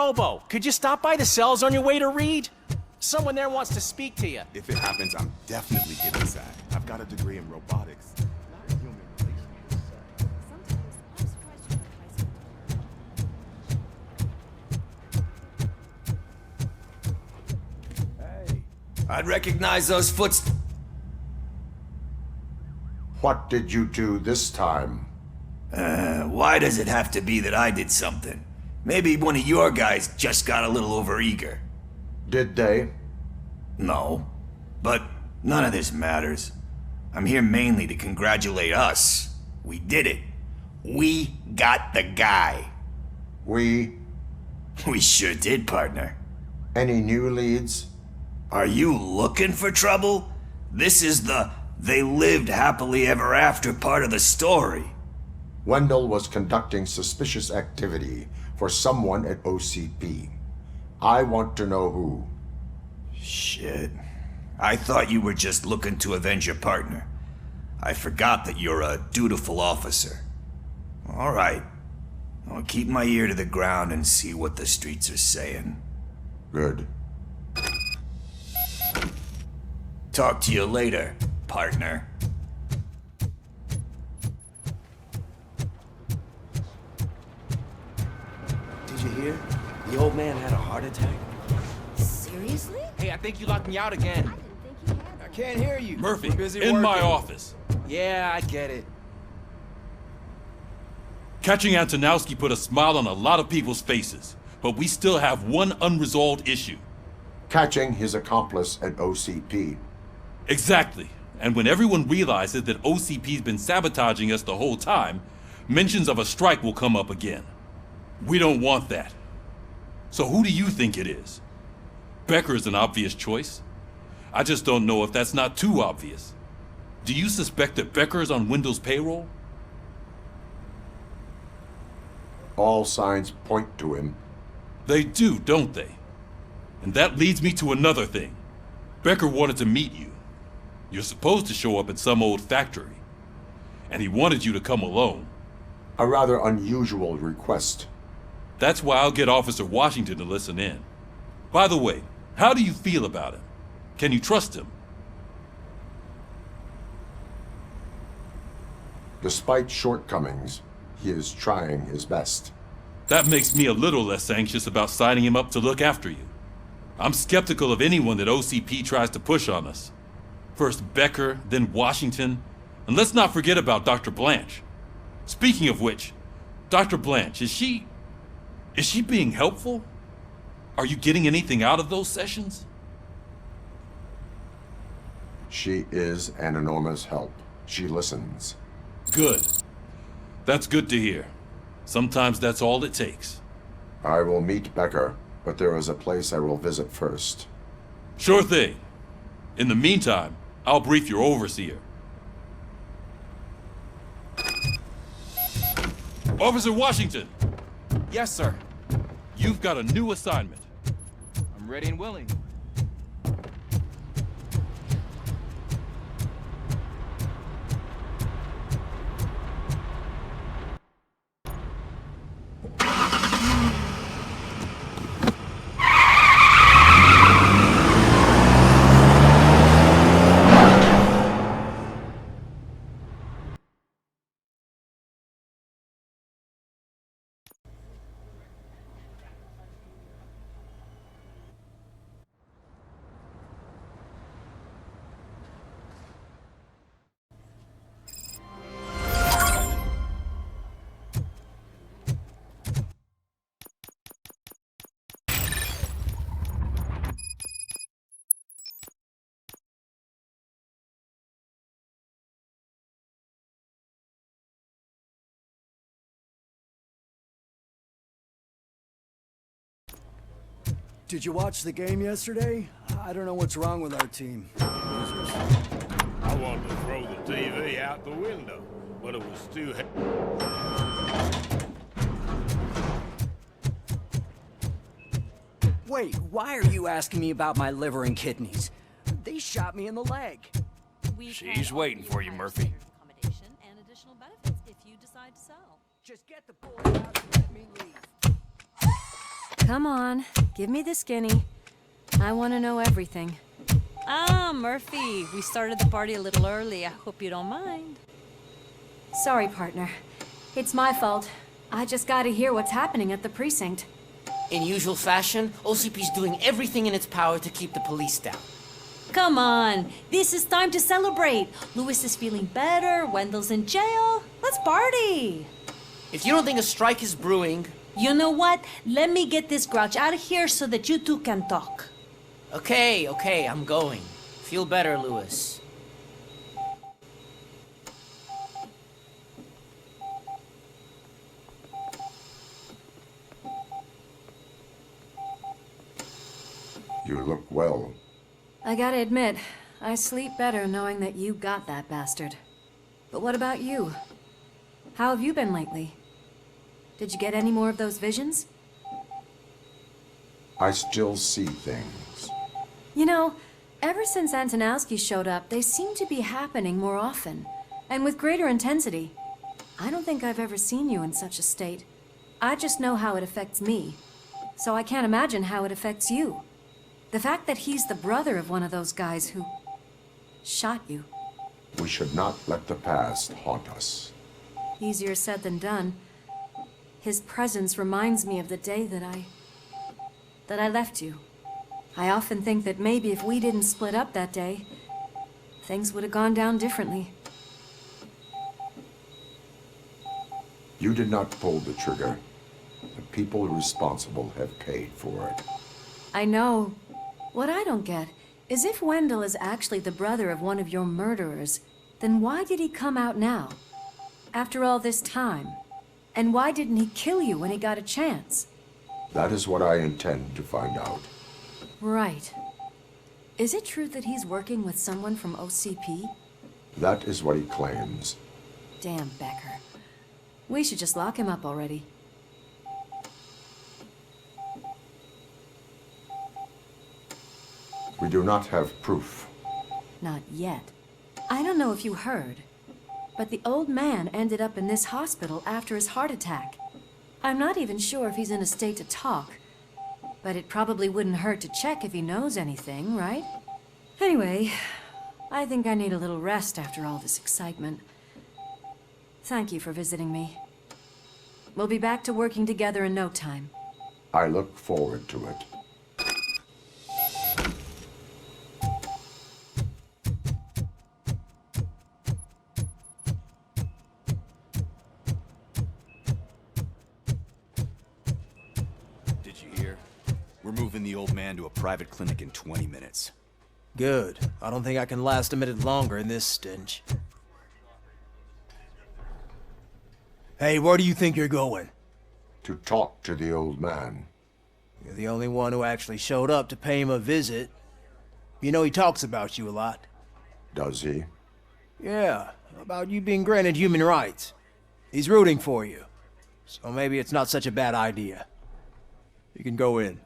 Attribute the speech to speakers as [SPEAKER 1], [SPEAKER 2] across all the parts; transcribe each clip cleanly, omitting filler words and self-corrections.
[SPEAKER 1] Robo, could you stop by the cells on your way to Reed? Someone there wants to speak to you.
[SPEAKER 2] If it happens, I'm definitely getting sad. I've got a degree in robotics. Not in human relations.
[SPEAKER 3] Hey. I'd recognize those footsteps.
[SPEAKER 4] What did you do this time?
[SPEAKER 3] Why does it have to be that I did something? Maybe one of your guys just got a little overeager.
[SPEAKER 4] Did they?
[SPEAKER 3] No. But none of this matters. I'm here mainly to congratulate us. We did it. We got the guy.
[SPEAKER 4] We?
[SPEAKER 3] We sure did, partner.
[SPEAKER 4] Any new leads?
[SPEAKER 3] Are you looking for trouble? This is the "they lived happily ever after" part of the story.
[SPEAKER 4] Wendell was conducting suspicious activity for someone at OCP. I want to know who.
[SPEAKER 3] Shit. I thought you were just looking to avenge your partner. I forgot that you're a dutiful officer. All right. I'll keep my ear to the ground and see what the streets are saying.
[SPEAKER 4] Good.
[SPEAKER 3] Talk to you later, partner.
[SPEAKER 5] Did you hear? The old man had a heart attack.
[SPEAKER 6] Seriously?
[SPEAKER 1] Hey, I think you locked me out again.
[SPEAKER 6] I didn't think he had.
[SPEAKER 5] I can't hear you.
[SPEAKER 7] Murphy,
[SPEAKER 5] We're busy
[SPEAKER 7] in my
[SPEAKER 5] working.
[SPEAKER 7] office.
[SPEAKER 5] Yeah, I get it.
[SPEAKER 7] Catching Antonowski put a smile on a lot of people's faces, but we still have one unresolved issue.
[SPEAKER 4] Catching his accomplice at OCP.
[SPEAKER 7] Exactly. And when everyone realizes that OCP's been sabotaging us the whole time, mentions of a strike will come up again. We don't want that. So who do you think it is? Becker is an obvious choice. I just don't know if that's not too obvious. Do you suspect that Becker is on Wendell's payroll?
[SPEAKER 4] All signs point to him.
[SPEAKER 7] They do, don't they? And that leads me to another thing. Becker wanted to meet you. You're supposed to show up at some old factory. And he wanted you to come alone.
[SPEAKER 4] A rather unusual request.
[SPEAKER 7] That's why I'll get Officer Washington to listen in. By the way, how do you feel about him? Can you trust him?
[SPEAKER 4] Despite shortcomings, he is trying his best.
[SPEAKER 7] That makes me a little less anxious about signing him up to look after you. I'm skeptical of anyone that OCP tries to push on us. First Becker, then Washington, and let's not forget about Dr. Blanche. Speaking of which, Dr. Blanche, is she being helpful? Are you getting anything out of those sessions?
[SPEAKER 4] She is an enormous help. She listens.
[SPEAKER 7] Good. That's good to hear. Sometimes that's all it takes.
[SPEAKER 4] I will meet Becker, but there is a place I will visit first.
[SPEAKER 7] Sure thing. In the meantime, I'll brief your overseer. Officer Washington,
[SPEAKER 5] Yes, sir.
[SPEAKER 7] you've got a new assignment.
[SPEAKER 5] I'm ready and willing.
[SPEAKER 8] Did you watch the game yesterday? I don't know what's wrong with our team. Losers.
[SPEAKER 9] I wanted to throw the TV out the window, but it was too
[SPEAKER 8] Wait, why are you asking me about my liver and kidneys? They shot me in the leg.
[SPEAKER 5] She's waiting for you, Murphy.
[SPEAKER 6] Accommodation and additional benefits if you decide to sell.
[SPEAKER 8] Just get the bull out and let me leave.
[SPEAKER 6] Come on, give me the skinny. I want to know everything. Ah, Murphy, we started the party a little early. I hope you don't mind. Sorry, partner. It's my fault. I just gotta hear what's happening at the precinct.
[SPEAKER 5] In usual fashion, OCP's doing everything in its power to keep the police down.
[SPEAKER 6] Come on, this is time to celebrate. Louis is feeling better, Wendell's in jail. Let's party!
[SPEAKER 5] If you don't think a strike is brewing...
[SPEAKER 6] You know what? Let me get this grouch out of here so that you two can talk.
[SPEAKER 5] Okay, I'm going. Feel better, Louis.
[SPEAKER 4] You look well.
[SPEAKER 6] I gotta admit, I sleep better knowing that you got that bastard. But what about you? How have you been lately? Did you get any more of those visions?
[SPEAKER 4] I still see things.
[SPEAKER 6] You know, ever since Antonowski showed up, they seem to be happening more often, and with greater intensity. I don't think I've ever seen you in such a state. I just know how it affects me, so I can't imagine how it affects you. The fact that he's the brother of one of those guys who shot you.
[SPEAKER 4] We should not let the past haunt us.
[SPEAKER 6] Easier said than done. His presence reminds me of the day that I left you. I often think that maybe if we didn't split up that day, things would have gone down differently.
[SPEAKER 4] You did not pull the trigger. The people responsible have paid for it.
[SPEAKER 6] I know. What I don't get is if Wendell is actually the brother of one of your murderers, then why did he come out now? After all this time? And why didn't he kill you when he got a chance?
[SPEAKER 4] That is what I intend to find out.
[SPEAKER 6] Right. Is it true that he's working with someone from OCP?
[SPEAKER 4] That is what he claims.
[SPEAKER 6] Damn Becker. We should just lock him up already.
[SPEAKER 4] We do not have proof.
[SPEAKER 6] Not yet. I don't know if you heard, but the old man ended up in this hospital after his heart attack. I'm not even sure if he's in a state to talk, but it probably wouldn't hurt to check if he knows anything, right? Anyway, I think I need a little rest after all this excitement. Thank you for visiting me. We'll be back to working together in no time.
[SPEAKER 4] I look forward to it.
[SPEAKER 2] Did you hear? We're moving the old man to a private clinic in 20 minutes.
[SPEAKER 1] Good. I don't think I can last a minute longer in this stench. Hey, where do you think you're going?
[SPEAKER 4] To talk to the old man.
[SPEAKER 1] You're the only one who actually showed up to pay him a visit. You know he talks about you a lot.
[SPEAKER 4] Does he?
[SPEAKER 1] Yeah, about you being granted human rights. He's rooting for you. So maybe it's not such a bad idea. You can go in.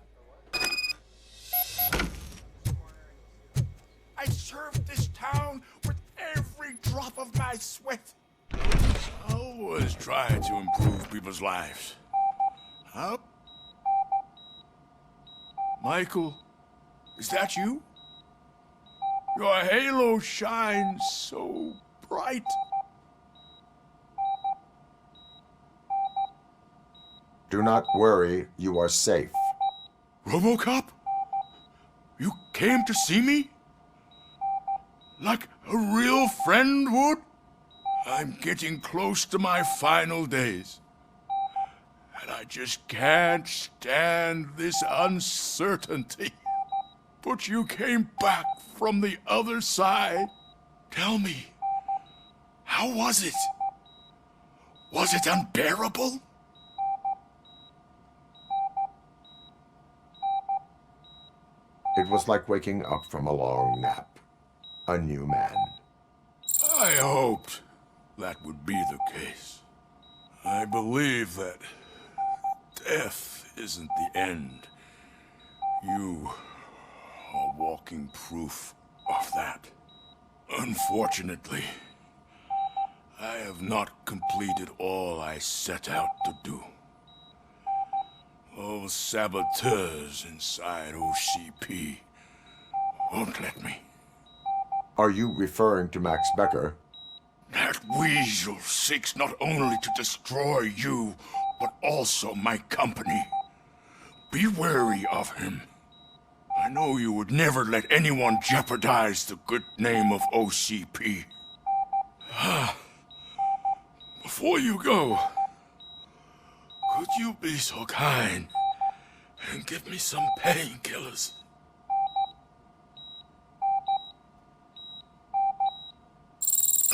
[SPEAKER 2] I served this town with every drop of my sweat.
[SPEAKER 9] Always trying to improve people's lives. Huh? Michael, is that you? Your halo shines so bright.
[SPEAKER 4] Do not worry, you are safe.
[SPEAKER 9] Robocop? You came to see me? Like a real friend would? I'm getting close to my final days. And I just can't stand this uncertainty. But you came back from the other side. Tell me, how was it? Was it unbearable?
[SPEAKER 4] It was like waking up from a long nap. A new man.
[SPEAKER 9] I hoped that would be the case. I believe that death isn't the end. You are walking proof of that. Unfortunately, I have not completed all I set out to do. Those saboteurs inside OCP won't let me.
[SPEAKER 4] Are you referring to Max Becker?
[SPEAKER 9] That weasel seeks not only to destroy you, but also my company. Be wary of him. I know you would never let anyone jeopardize the good name of OCP. Before you go, could you be so kind and give me some painkillers?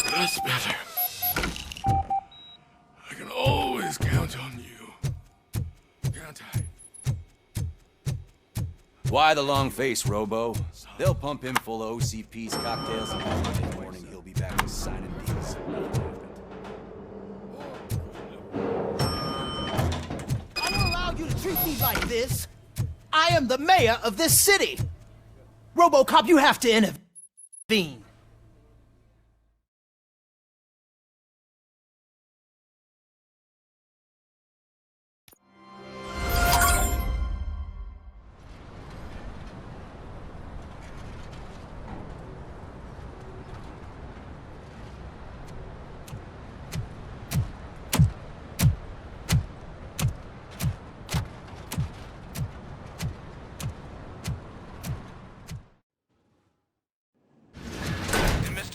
[SPEAKER 9] That's better. I can always count on you. Can't I?
[SPEAKER 10] Why the long face, Robo? They'll pump him full of OCP's cocktails, and Monday morning he'll be back to signing deals.
[SPEAKER 1] I don't allow you to treat me like this. I am the mayor of this city. Robocop, you have to intervene.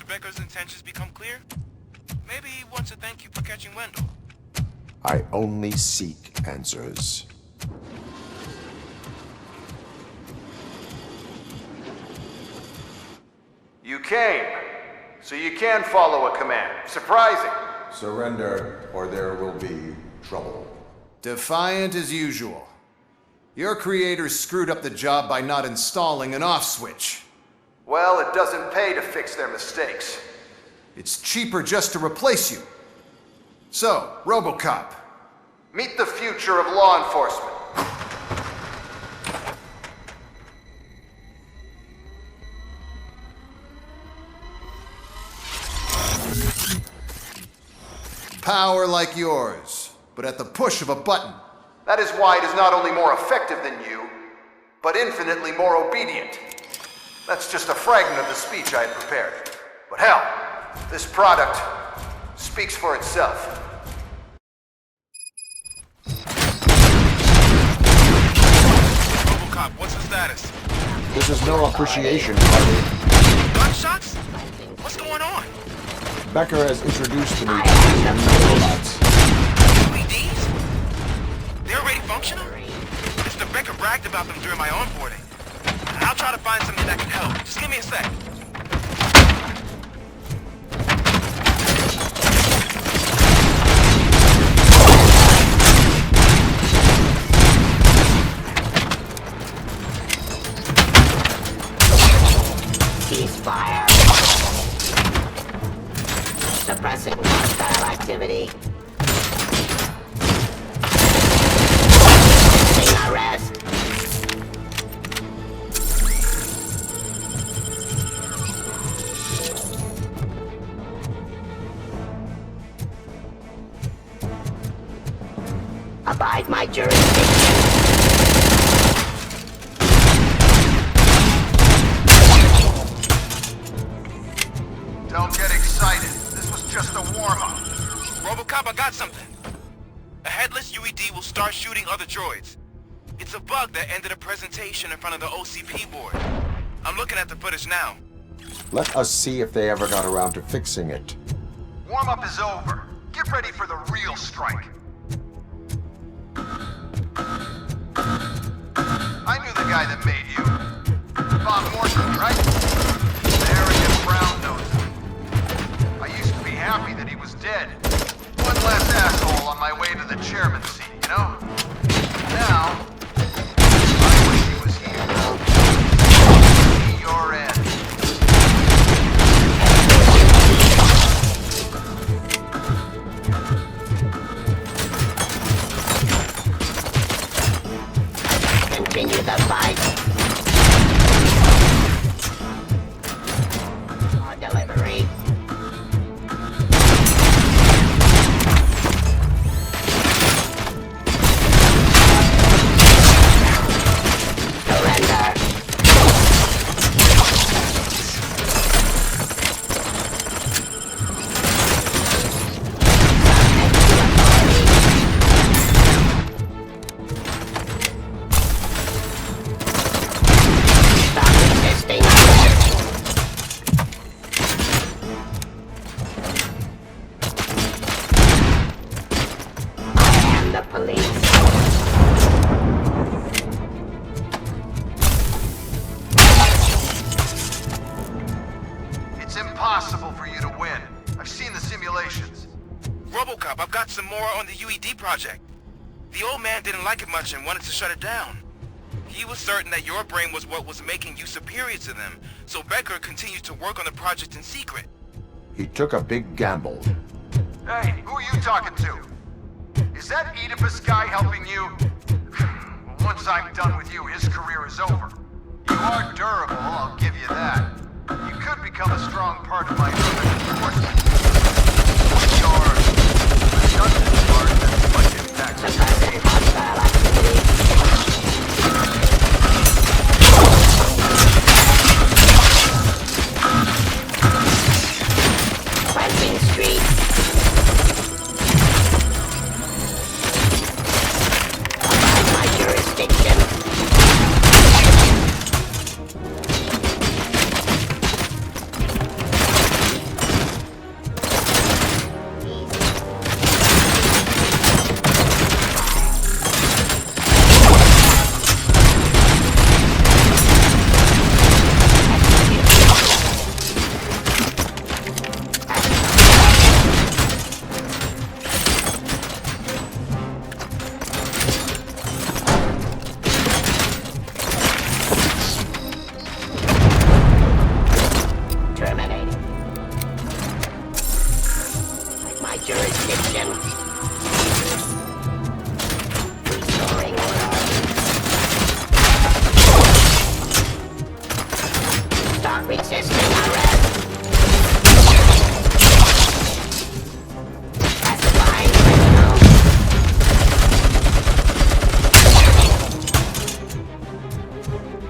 [SPEAKER 11] Becker's intentions become clear? Maybe he wants to thank you for catching Wendell.
[SPEAKER 4] I only seek answers.
[SPEAKER 12] You came, so you can follow a command. Surprising.
[SPEAKER 4] Surrender, or there will be trouble.
[SPEAKER 12] Defiant as usual. Your creators screwed up the job by not installing an off switch. Well, it doesn't pay to fix their mistakes. It's cheaper just to replace you. So, Robocop, meet the future of law enforcement. Power like yours, but at the push of a button. That is why it is not only more effective than you, but infinitely more obedient. That's just a fragment of the speech I had prepared. But hell, this product speaks for itself.
[SPEAKER 11] Robocop, what's the status?
[SPEAKER 4] This is no appreciation party.
[SPEAKER 11] Gunshots? What's going on?
[SPEAKER 4] Becker has introduced to me robots.
[SPEAKER 11] UEDs? They're already functional? Mr. Becker bragged about them during my onboarding. I'll try to find something that can help. Just give me a sec.
[SPEAKER 13] Ceasefire. Suppressing hostile activity. Arrest. Abide my jurisdiction.
[SPEAKER 12] Don't get excited. This was just a warm-up.
[SPEAKER 11] Robocop, I got something. A headless UED will start shooting other droids. It's a bug that ended a presentation in front of the OCP board. I'm looking at the footage now.
[SPEAKER 4] Let us see if they ever got around to fixing it.
[SPEAKER 12] Warm-up is over. Get ready for the real strike. I knew the guy that made you. Bob Morton, right? The arrogant brown nose. I used to be happy that he was dead. One less asshole on my way to the chairman's seat, you know? Now, I wish he was here. Be your end.
[SPEAKER 13] Continue the fight.
[SPEAKER 12] impossible for you to win. I've seen the simulations.
[SPEAKER 11] Robocop, I've got some more on the UED project. The old man didn't like it much and wanted to shut it down. He was certain that your brain was what was making you superior to them, so Becker continued to work on the project in secret.
[SPEAKER 4] He took a big gamble.
[SPEAKER 12] Hey, who are you talking to? Is that Oedipus guy helping you? Well, once I'm done with you, his career is over. You are durable, I'll give you that. You could become a strong part of my urban enforcement. Your redundant part has much impact.
[SPEAKER 13] Suppressing hostile activity. Cleansing streets. Abide my jurisdiction. Terminating. My jurisdiction. Restoring order. Stop resisting arrest. Pacifying criminal.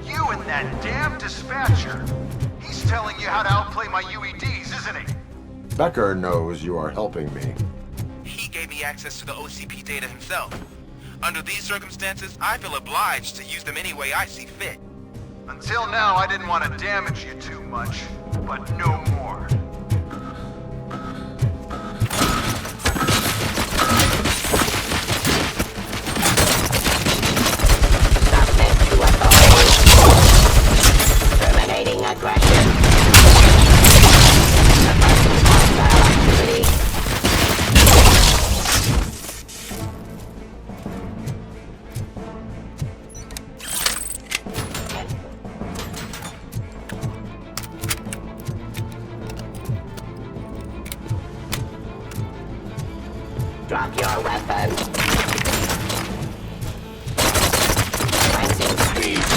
[SPEAKER 12] You and that damn dispatcher. He's telling you how to outplay my UEDs, isn't he?
[SPEAKER 4] Becker knows you are helping me.
[SPEAKER 11] He gave me access to the OCP data himself. Under these circumstances, I feel obliged to use them any way I see fit.
[SPEAKER 12] Until now, I didn't want to damage you too much, but no more.
[SPEAKER 13] Submit to authority. Terminating aggression. Suppressing hostile activity. Drop your weapon. Cleansing streets.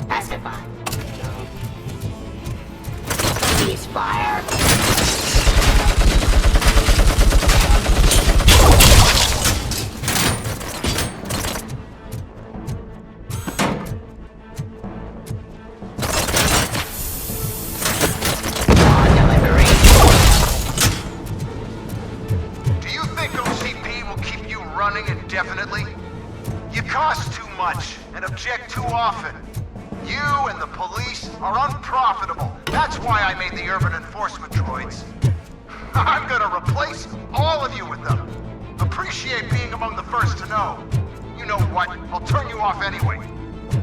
[SPEAKER 13] Pacify. Ceasefire. Law delivery.
[SPEAKER 12] Do you think OCP will keep you running indefinitely? You cost too much and object too often. You and the police are unprofitable. That's why I made the urban enforcement droids. I'm gonna replace all of you with them. Appreciate being among the first to know. You know what? I'll turn you off anyway.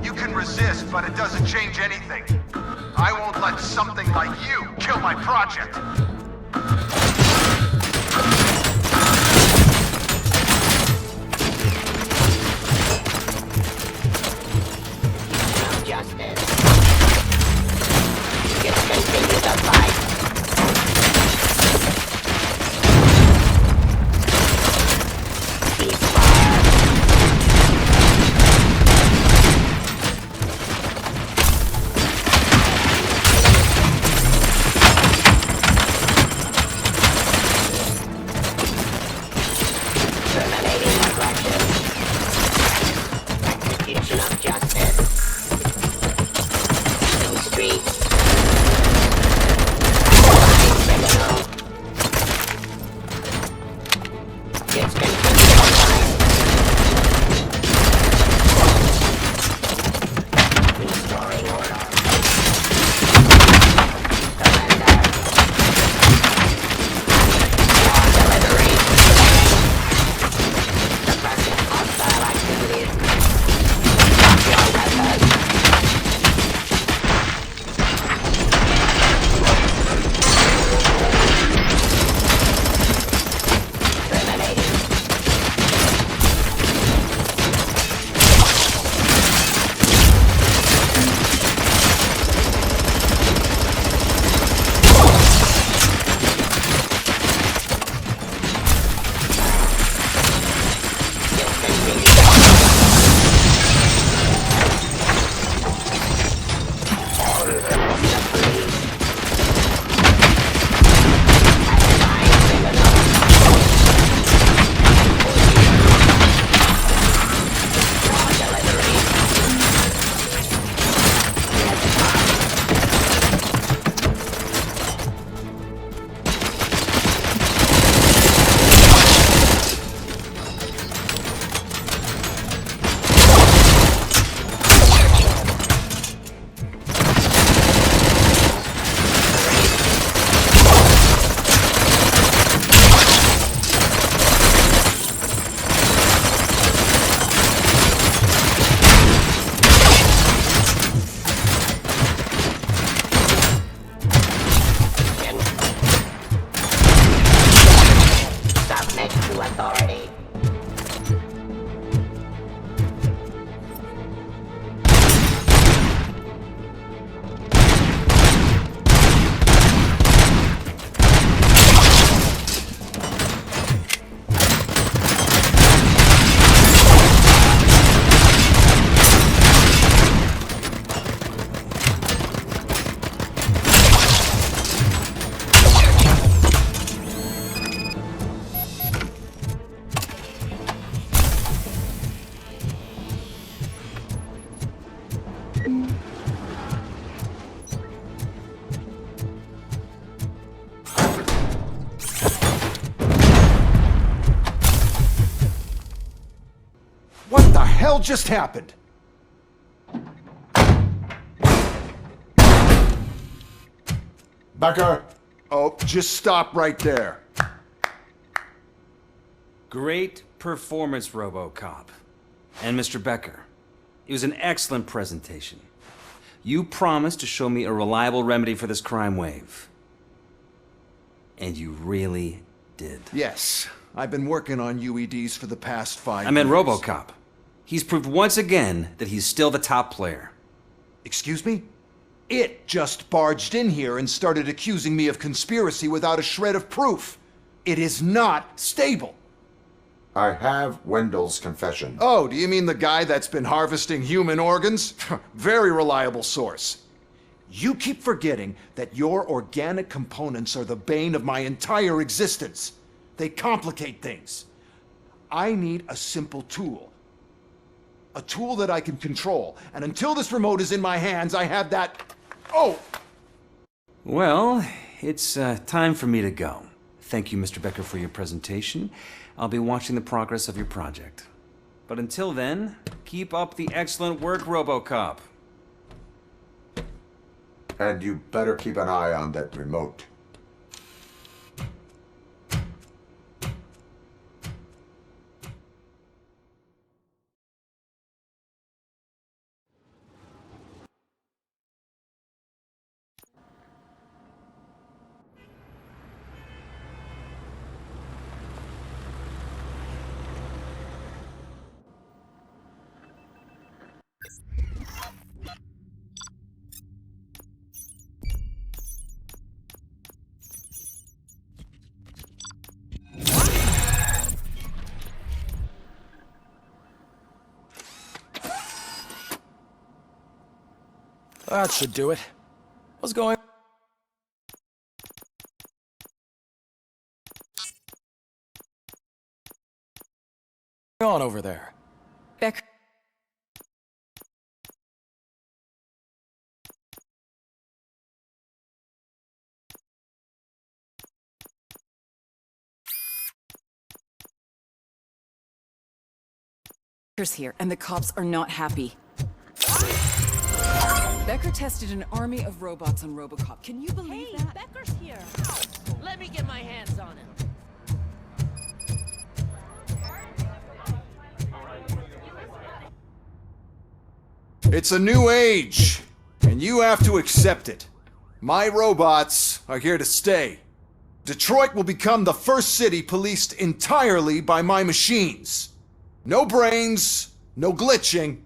[SPEAKER 12] You can resist, but it doesn't change anything. I won't let something like you kill my project.
[SPEAKER 13] No justice. Just continue the fight. Ceasefire.
[SPEAKER 14] hell just happened?
[SPEAKER 4] Becker!
[SPEAKER 14] Oh, just stop right there.
[SPEAKER 10] Great performance, Robocop. And Mr. Becker, it was an excellent presentation. You promised to show me a reliable remedy for this crime wave. And you really did.
[SPEAKER 14] Yes, I've been working on UEDs for the past 5 years.
[SPEAKER 10] I meant Robocop. He's proved once again that he's still the top player.
[SPEAKER 14] Excuse me? It just barged in here and started accusing me of conspiracy without a shred of proof. It is not stable.
[SPEAKER 4] I have Wendell's confession.
[SPEAKER 14] Oh, do you mean the guy that's been harvesting human organs? Very reliable source. You keep forgetting that your organic components are the bane of my entire existence. They complicate things. I need a simple tool. A tool that I can control. And until this remote is in my hands, I have that... Oh!
[SPEAKER 10] Well, it's time for me to go. Thank you, Mr. Becker, for your presentation. I'll be watching the progress of your project. But until then, keep up the excellent work, Robocop.
[SPEAKER 4] And you better keep an eye on that remote.
[SPEAKER 1] That should do it. What's going on over there?
[SPEAKER 15] Becker. Becker's here, and the cops are not happy. Becker tested an army of robots on Robocop. Can you believe that?
[SPEAKER 5] Becker's here. Let me get my hands on him.
[SPEAKER 14] It's a new age, and you have to accept it. My robots are here to stay. Detroit will become the first city policed entirely by my machines. No brains, no glitching,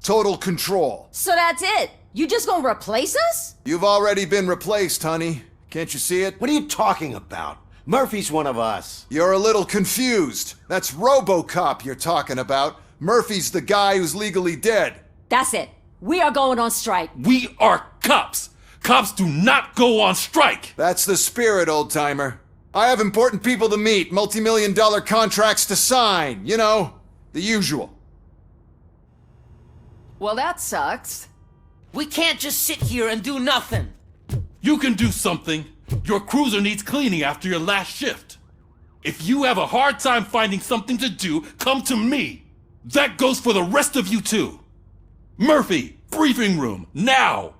[SPEAKER 14] total control.
[SPEAKER 16] So that's it? You just gonna replace us?
[SPEAKER 14] You've already been replaced, honey. Can't you see it?
[SPEAKER 17] What are you talking about? Murphy's one of us.
[SPEAKER 14] You're a little confused. That's Robocop you're talking about. Murphy's the guy who's legally dead.
[SPEAKER 16] That's it. We are going on strike.
[SPEAKER 7] We are cops. Cops do not go on strike.
[SPEAKER 14] That's the spirit, old-timer. I have important people to meet, multi-million-dollar contracts to sign. You know, the usual.
[SPEAKER 16] Well, that sucks.
[SPEAKER 5] We can't just sit here and do nothing.
[SPEAKER 7] You can do something. Your cruiser needs cleaning after your last shift. If you have a hard time finding something to do, come to me. That goes for the rest of you too. Murphy, briefing room, now!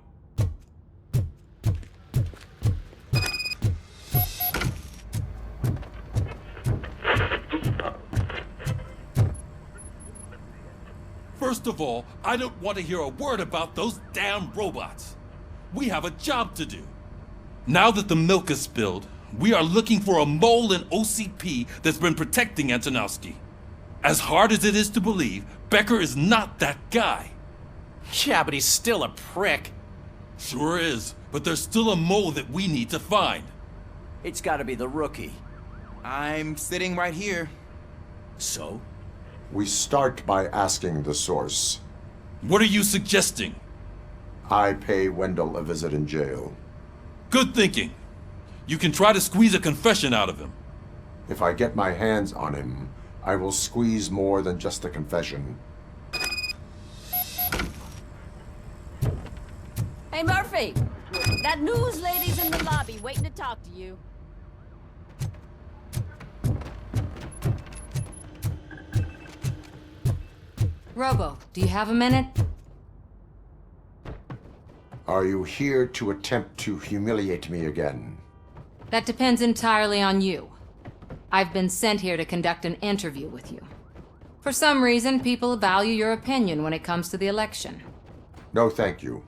[SPEAKER 7] First of all, I don't want to hear a word about those damn robots. We have a job to do. Now that the milk is spilled, we are looking for a mole in OCP that's been protecting Antonowski. As hard as it is to believe, Becker is not that guy.
[SPEAKER 5] Yeah, but he's still a prick.
[SPEAKER 7] Sure is, but there's still a mole that we need to find.
[SPEAKER 17] It's gotta be the rookie.
[SPEAKER 11] I'm sitting right here.
[SPEAKER 17] So?
[SPEAKER 4] We start by asking the source.
[SPEAKER 7] What are you suggesting?
[SPEAKER 4] I pay Wendell a visit in jail.
[SPEAKER 7] Good thinking. You can try to squeeze a confession out of him.
[SPEAKER 4] If I get my hands on him, I will squeeze more than just a confession.
[SPEAKER 16] Hey, Murphy! That news lady's in the lobby waiting to talk to you.
[SPEAKER 6] Robo, do you have a minute?
[SPEAKER 4] Are you here to attempt to humiliate me again?
[SPEAKER 6] That depends entirely on you. I've been sent here to conduct an interview with you. For some reason, people value your opinion when it comes to the election.
[SPEAKER 4] No, thank you.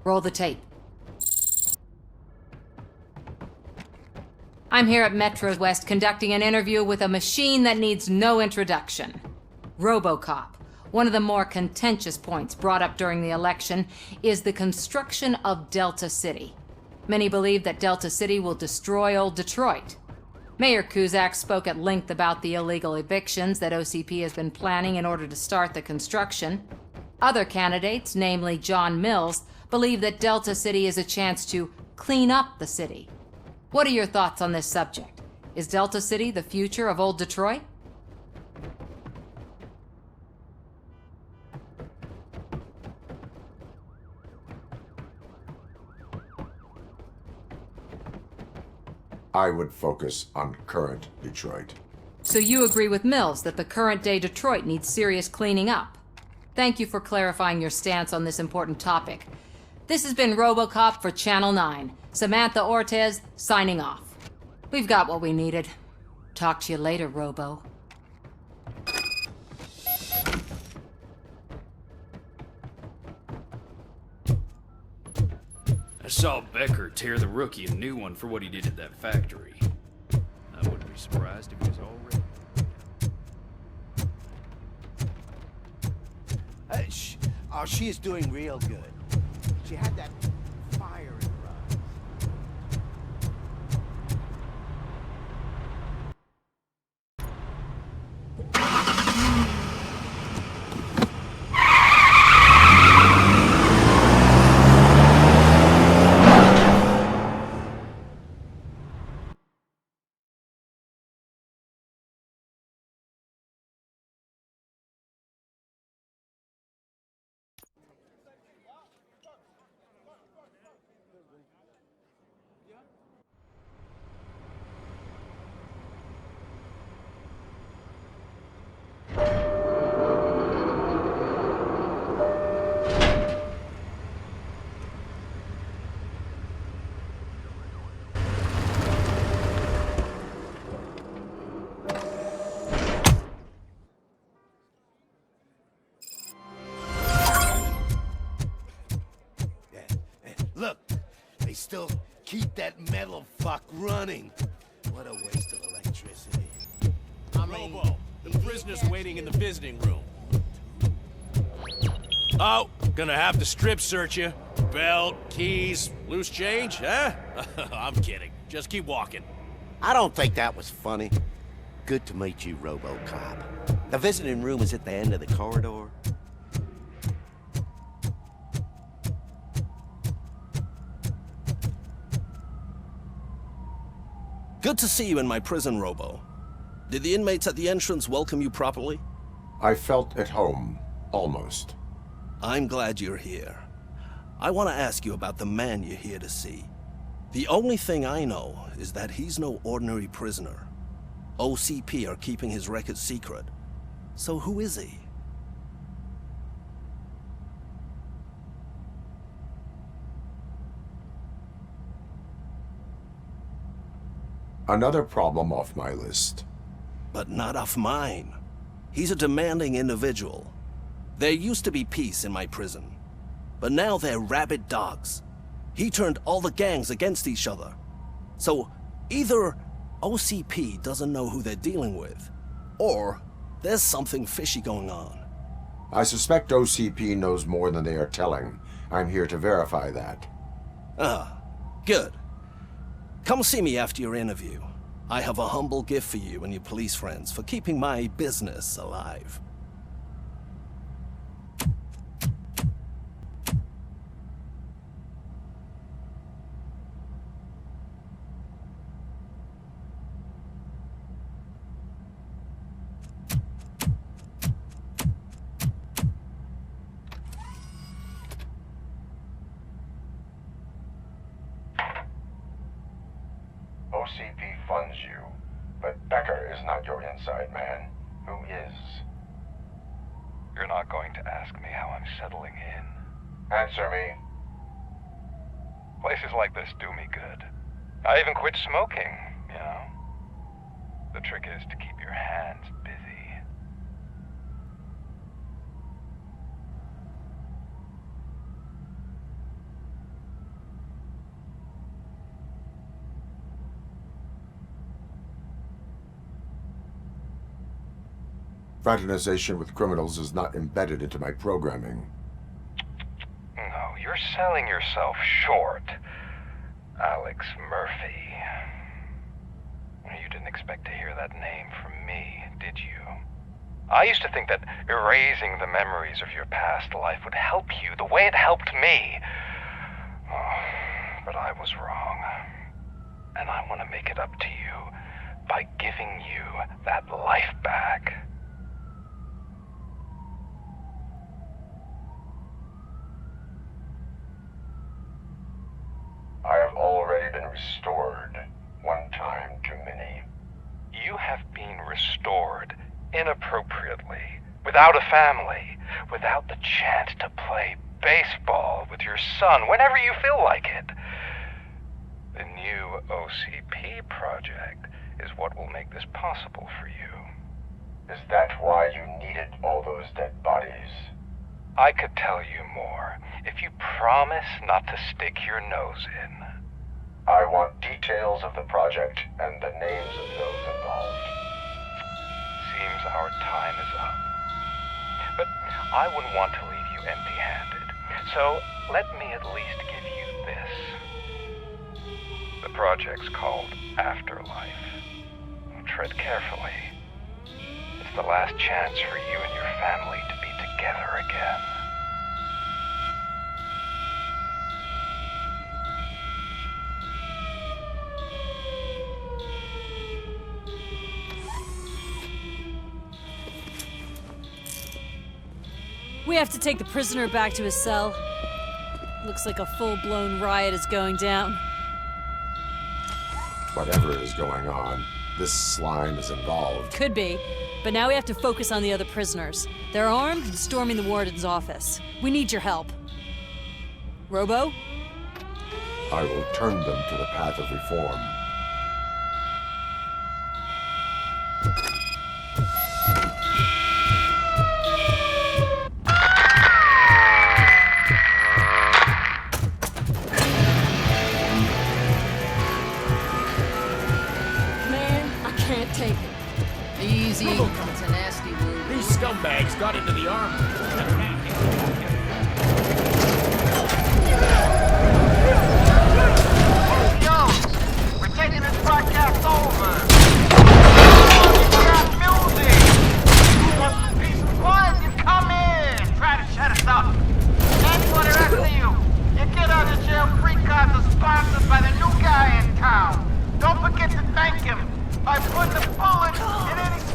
[SPEAKER 6] Roll the tape. I'm here at Metro West conducting an interview with a machine that needs no introduction. Robocop. One of the more contentious points brought up during the election is the construction of Delta City. Many believe that Delta City will destroy old Detroit. Mayor Cusack spoke at length about the illegal evictions that OCP has been planning in order to start the construction. Other candidates, namely John Mills, believe that Delta City is a chance to clean up the city. What are your thoughts on this subject? Is Delta City the future of old Detroit?
[SPEAKER 4] I would focus on current Detroit.
[SPEAKER 6] So you agree with Mills that the current-day Detroit needs serious cleaning up? Thank you for clarifying your stance on this important topic. This has been Robocop for Channel 9. Samantha Ortez, signing off. We've got what we needed. Talk to you later, Robo.
[SPEAKER 18] I saw Becker tear the rookie a new one for what he did at that factory. I wouldn't be surprised if he was already...
[SPEAKER 17] Oh, she is doing real good. She had that fire in her eyes. Look, they still keep that metal fuck running. What a waste of electricity.
[SPEAKER 19] Robo, the prisoner's waiting in the visiting room. Oh, gonna have to strip search you. Belt, keys, loose change, huh? I'm kidding. Just keep walking.
[SPEAKER 17] I don't think that was funny. Good to meet you, Robocop. The visiting room is at the end of the corridor.
[SPEAKER 20] Good to see you in my prison, Robo. Did the inmates at the entrance welcome you properly?
[SPEAKER 4] I felt at home, almost.
[SPEAKER 20] I'm glad you're here. I want to ask you about the man you're here to see. The only thing I know is that he's no ordinary prisoner. OCP are keeping his record secret. So who is he?
[SPEAKER 4] Another problem off my list.
[SPEAKER 20] But not off mine. He's a demanding individual. There used to be peace in my prison, but now they're rabid dogs. He turned all the gangs against each other. So either OCP doesn't know who they're dealing with, or there's something fishy going on.
[SPEAKER 4] I suspect OCP knows more than they are telling. I'm here to verify that.
[SPEAKER 20] Ah, good. Come see me after your interview. I have a humble gift for you and your police friends for keeping my business alive.
[SPEAKER 4] OCP funds you, but Becker is not your inside man. Who is?
[SPEAKER 21] You're not going to ask me how I'm settling in.
[SPEAKER 4] Answer me.
[SPEAKER 21] Places like this do me good. I even quit smoking, you know. The trick is to keep your hands busy.
[SPEAKER 4] Fraternization with criminals is not embedded into my programming.
[SPEAKER 21] No, you're selling yourself short, Alex Murphy. You didn't expect to hear that name from me, did you? I used to think that erasing the memories of your past life would help you the way it helped me. Oh, but I was wrong. And I want to make it up to you by giving you that life back.
[SPEAKER 4] I have already been restored. One time too many.
[SPEAKER 21] You have been restored inappropriately, without a family, without the chance to play baseball with your son whenever you feel like it. The new OCP project is what will make this possible for you.
[SPEAKER 4] Is that why you needed all those dead bodies?
[SPEAKER 21] I could tell you more if you promise not to stick your nose in.
[SPEAKER 4] I want details of the project and the names of those involved.
[SPEAKER 21] Seems our time is up. But I wouldn't want to leave you empty-handed. So let me at least give you this. The project's called Afterlife. Tread carefully. It's the last chance for you and your family to be together again.
[SPEAKER 16] We have to take the prisoner back to his cell. Looks like a full-blown riot is going down.
[SPEAKER 4] Whatever is going on, this slime is involved.
[SPEAKER 16] Could be, but now we have to focus on the other prisoners. They're armed and storming the warden's office. We need your help. Robo?
[SPEAKER 4] I will turn them to the path of reform.
[SPEAKER 22] Easy. It's a nasty move.
[SPEAKER 19] These scumbags got into the army.
[SPEAKER 12] Yo, we're taking this broadcast over. We got music. You want some peace and quiet? You come in. Try to shut us up. And for the rest of you, your get out of jail free cards are sponsored by the new guy in town. Don't forget to thank him by putting a bullet in any steel.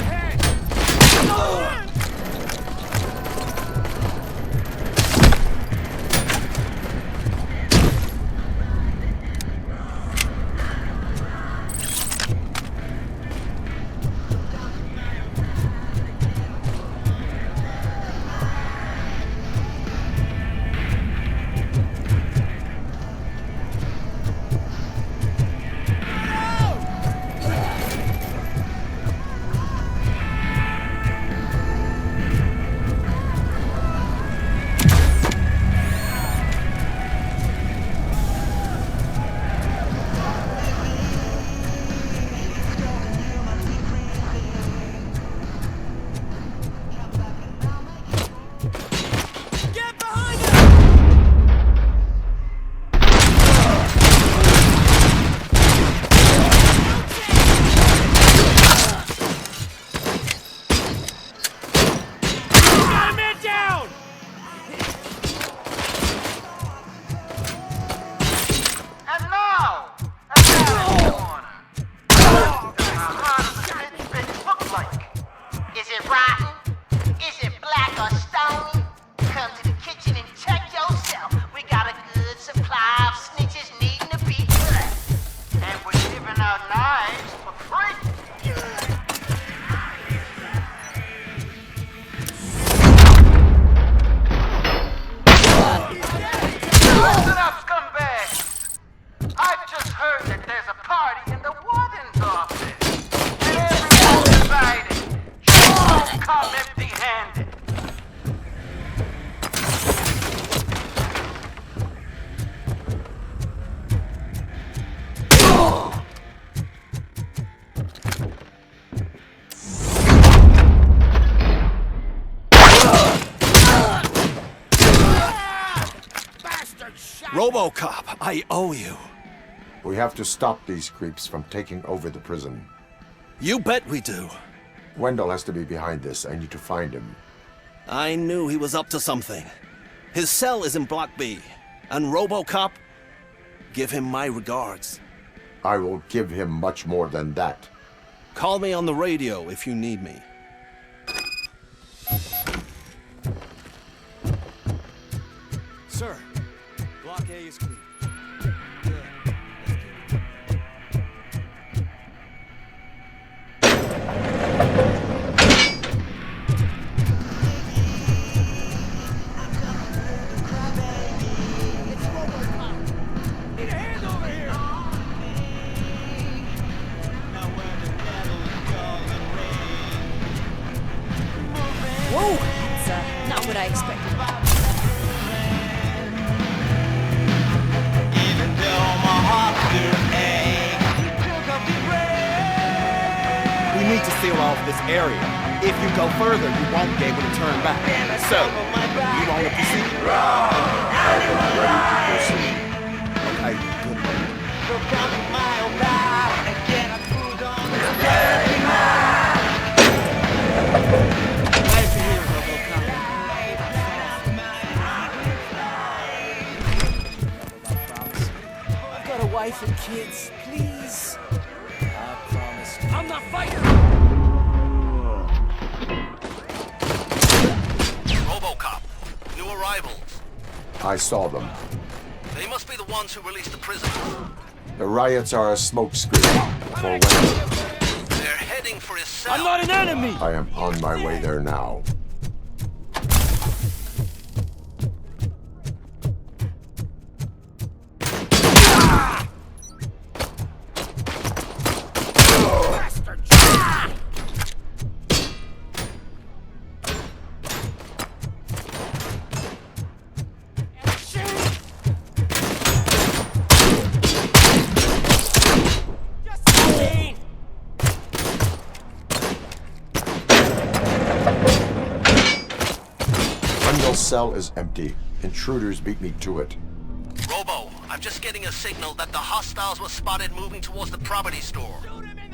[SPEAKER 19] Hey!
[SPEAKER 20] Robocop, I owe you.
[SPEAKER 4] We have to stop these creeps from taking over the prison.
[SPEAKER 20] You bet we do.
[SPEAKER 4] Wendell has to be behind this. I need to find him.
[SPEAKER 20] I knew he was up to something. His cell is in Block B. And Robocop, give him my regards.
[SPEAKER 4] I will give him much more than that.
[SPEAKER 20] Call me on the radio if you need me.
[SPEAKER 3] Sir, Block A is clear.
[SPEAKER 16] Whoa! That's not what I expected.
[SPEAKER 2] We need to seal off this area. If you go further, you won't be able to turn back. So, you want to proceed? Okay, good.
[SPEAKER 3] I've got a wife and kids, please. I promise. I'm not fighting.
[SPEAKER 11] Robocop, new arrivals.
[SPEAKER 4] I saw them.
[SPEAKER 11] They must be the ones who released the prisoners.
[SPEAKER 4] The riots are a smokescreen for Wendell.
[SPEAKER 11] They're heading for his cell.
[SPEAKER 3] I'm not an enemy!
[SPEAKER 4] I am on my way there now. Wendell's cell is empty. Intruders beat me to it.
[SPEAKER 11] Robo, I'm just getting a signal that the hostiles were spotted moving towards the property store.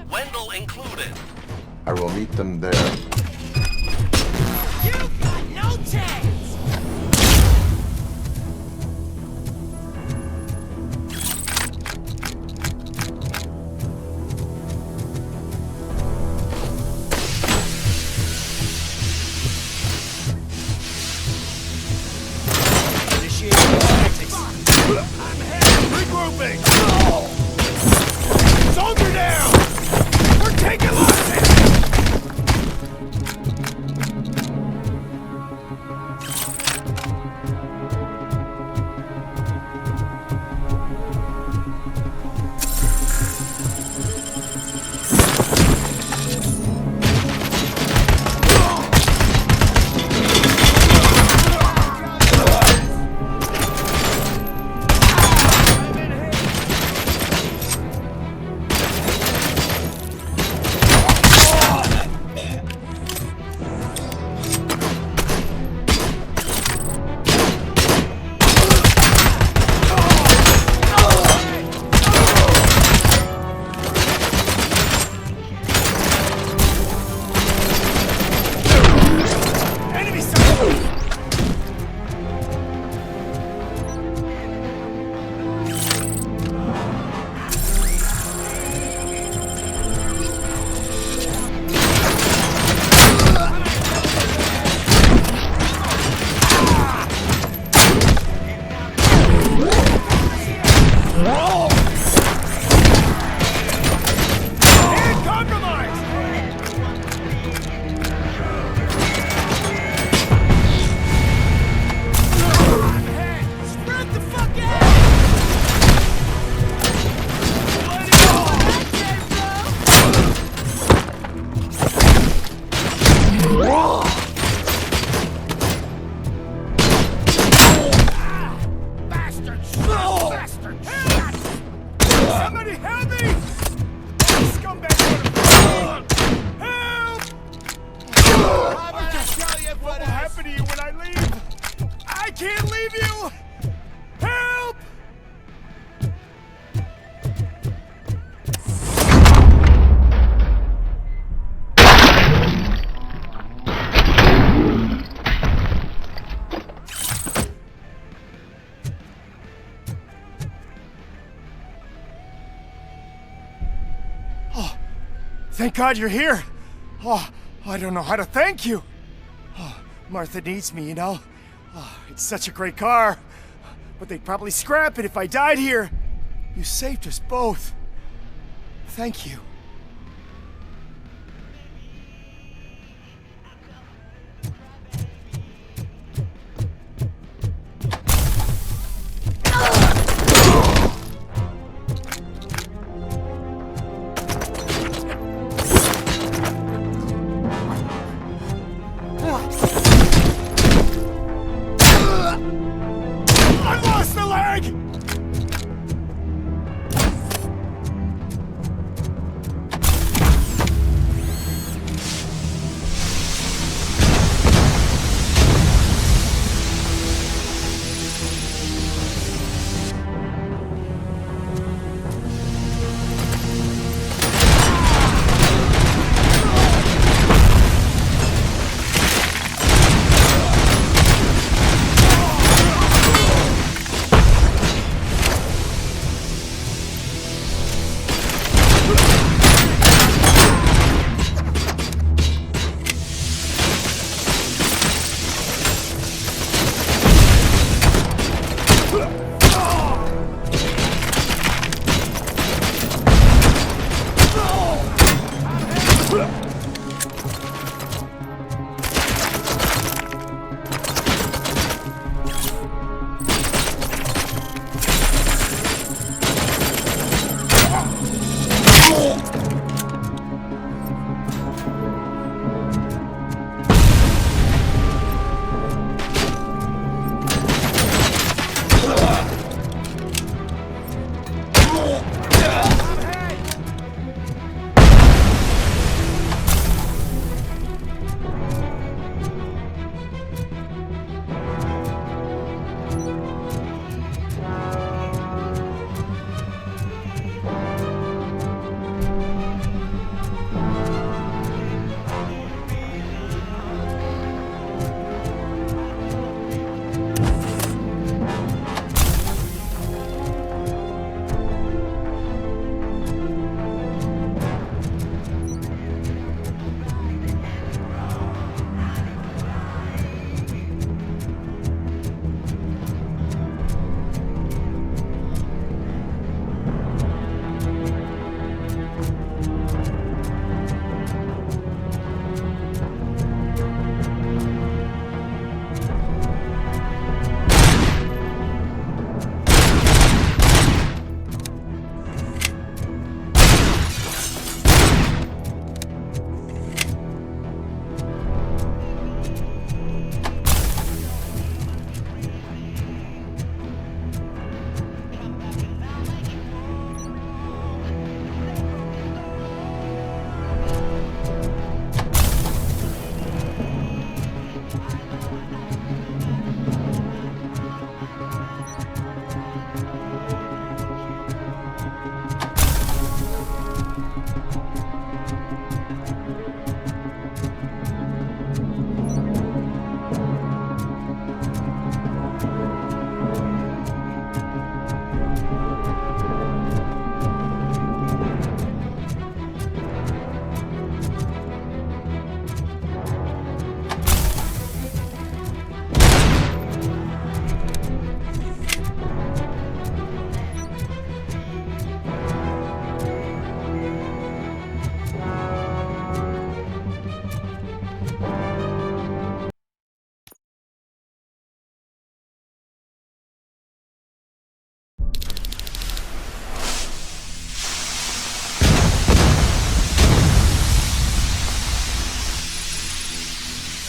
[SPEAKER 11] Wendell included.
[SPEAKER 4] I will meet them there.
[SPEAKER 3] You got no chance!
[SPEAKER 19] Regrouping! Soldier down! We're taking losses! happen to you when I leave? I can't leave you! Help!
[SPEAKER 8] Thank God you're here. Oh, I don't know how to thank you. Oh, Martha needs me, you know. Oh, it's such a great car. But they'd probably scrap it if I died here. You saved us both. Thank you. I lost the leg!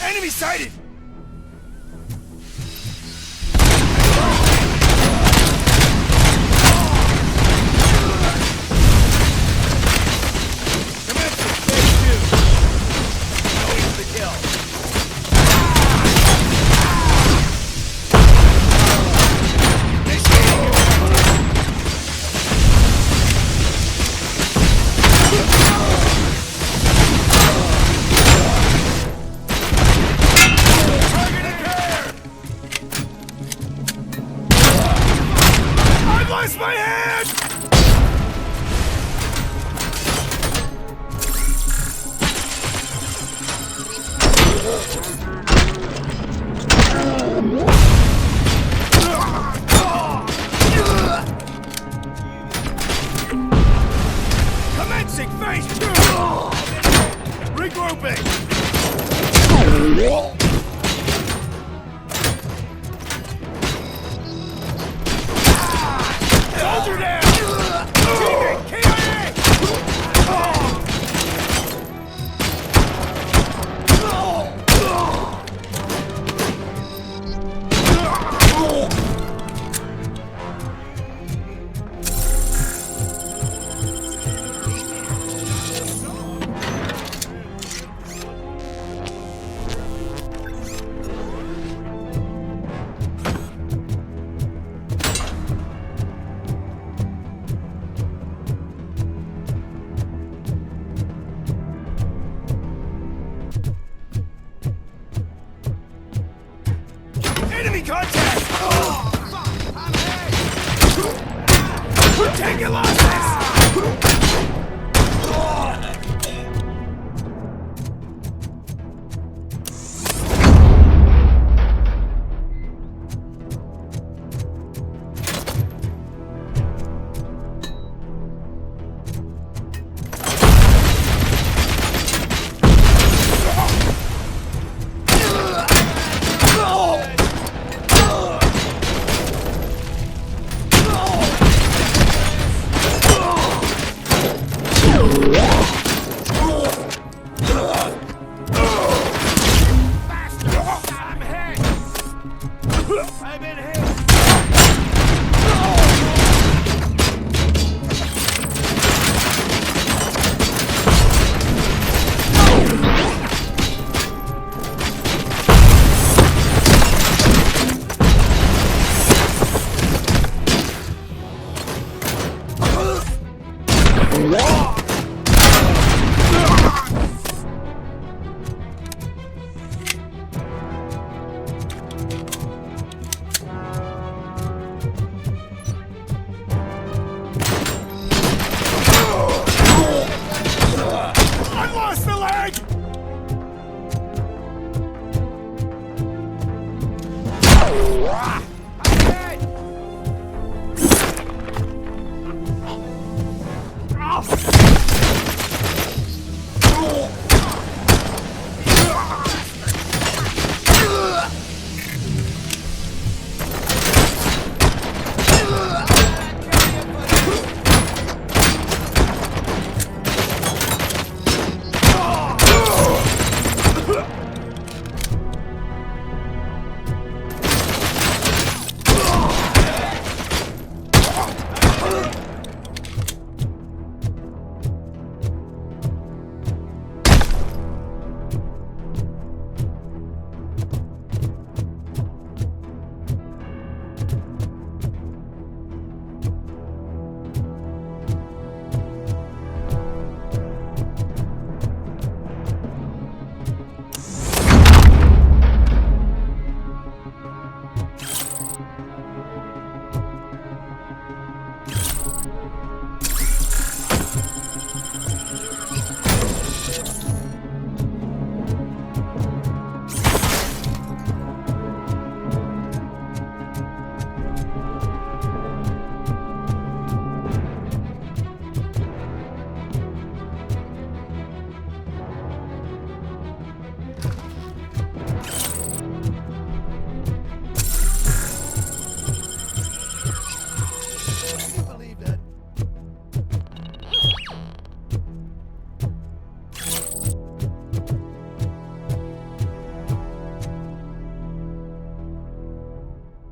[SPEAKER 8] Enemy sighted! Enemy contact! We're taking losses! I lost the leg!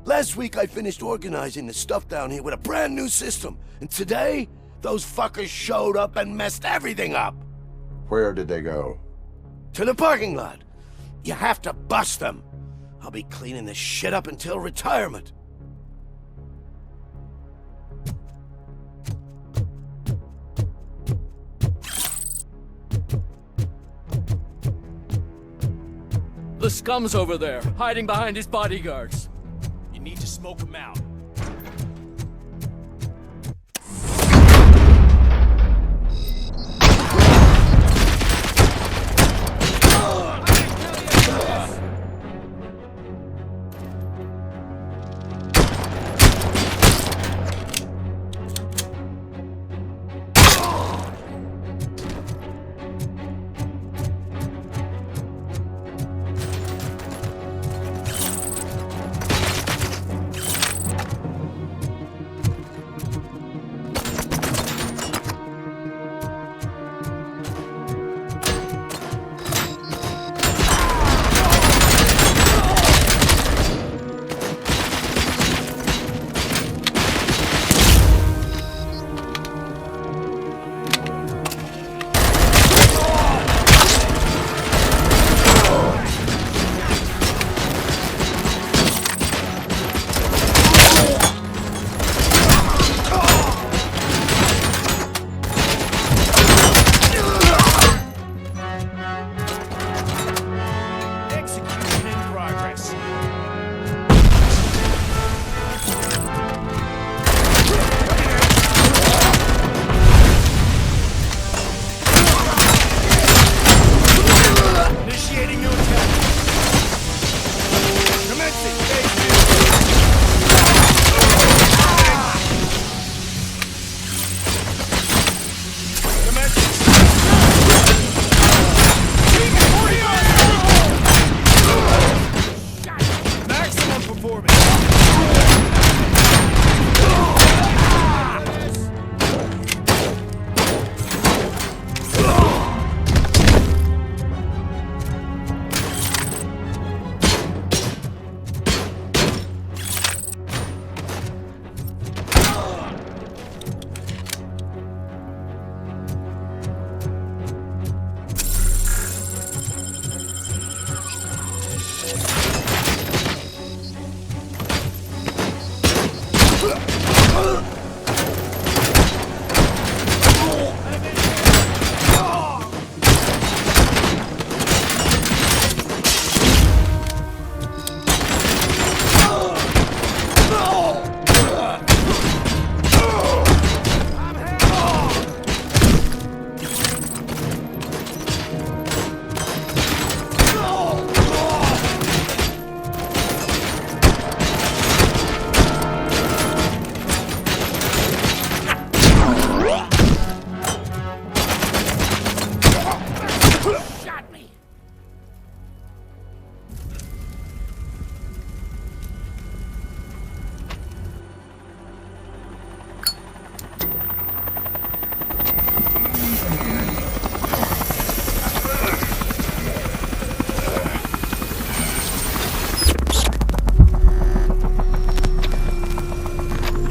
[SPEAKER 17] Last week I finished organizing the stuff down here with a brand new system. And today, those fuckers showed up and messed everything up.
[SPEAKER 4] Where did they go?
[SPEAKER 17] To the parking lot. You have to bust them. I'll be cleaning this shit up until retirement.
[SPEAKER 3] The scum's over there, hiding behind his bodyguards.
[SPEAKER 19] You need to smoke him out.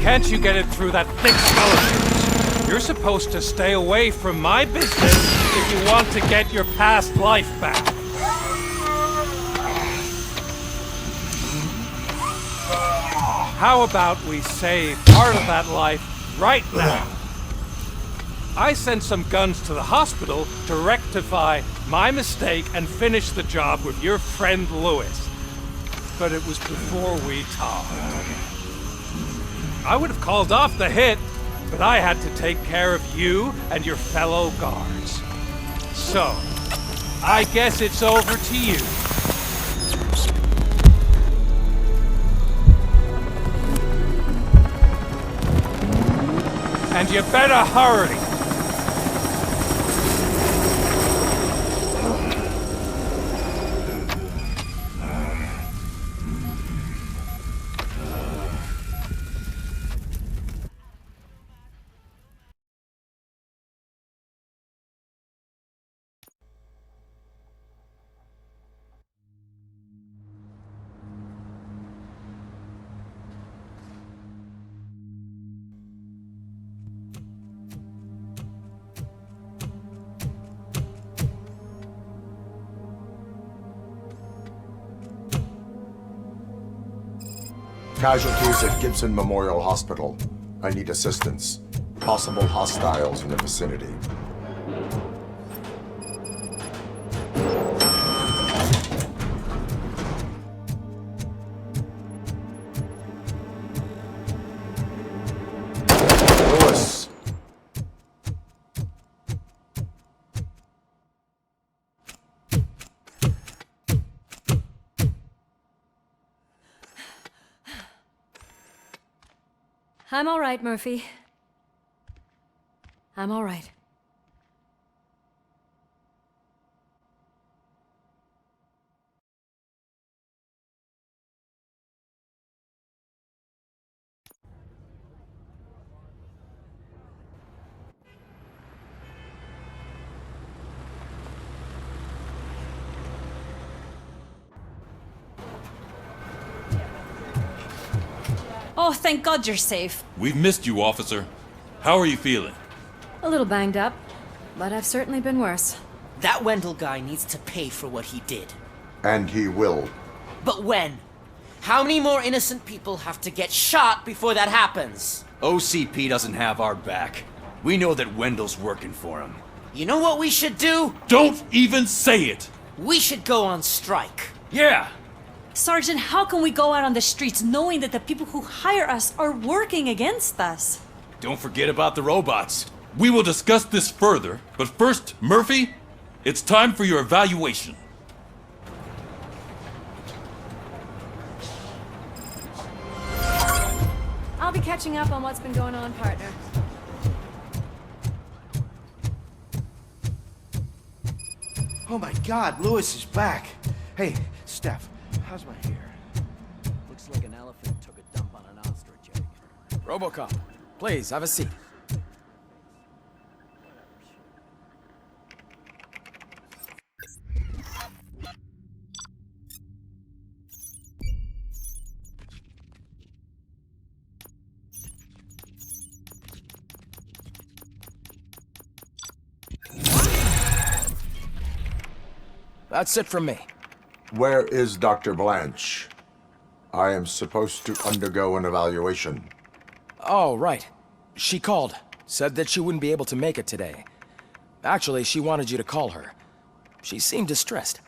[SPEAKER 9] can't you get it through that thick skull of yours? You're supposed to stay away from my business if you want to get your past life back. How about we save part of that life right now? I sent some guns to the hospital to rectify my mistake and finish the job with your friend Lewis. But it was before we talked. I would have called off the hit, but I had to take care of you and your fellow guards. So, I guess it's over to you. And you better hurry.
[SPEAKER 4] Casualties at Gibson Memorial Hospital. I need assistance. Possible hostiles in the vicinity. Lewis.
[SPEAKER 6] I'm all right, Murphy. I'm all right.
[SPEAKER 16] Oh, thank God you're safe.
[SPEAKER 7] We've missed you, officer. How are you feeling?
[SPEAKER 6] A little banged up, but I've certainly been worse.
[SPEAKER 5] That Wendell guy needs to pay for what he did.
[SPEAKER 4] And he will.
[SPEAKER 5] But when? How many more innocent people have to get shot before that happens?
[SPEAKER 2] OCP doesn't have our back. We know that Wendell's working for him.
[SPEAKER 5] You know what we should do?
[SPEAKER 7] Don't even say it!
[SPEAKER 5] We should go on strike.
[SPEAKER 2] Yeah!
[SPEAKER 16] Sergeant, how can we go out on the streets knowing that the people who hire us are working against us?
[SPEAKER 2] Don't forget about the robots.
[SPEAKER 7] We will discuss this further, but first, Murphy, it's time for your evaluation.
[SPEAKER 6] I'll be catching up on what's been going on, partner.
[SPEAKER 13] Oh my God, Lewis is back. Hey, Steph, how's my hair?
[SPEAKER 3] Looks like an elephant took a dump on an ostrich egg.
[SPEAKER 23] Robocop, please, have a seat. That's it from me.
[SPEAKER 4] Where is Dr. Blanche? I am supposed to undergo an evaluation.
[SPEAKER 23] Oh, right. She called. Said that she wouldn't be able to make it today. Actually, she wanted you to call her. She seemed distressed.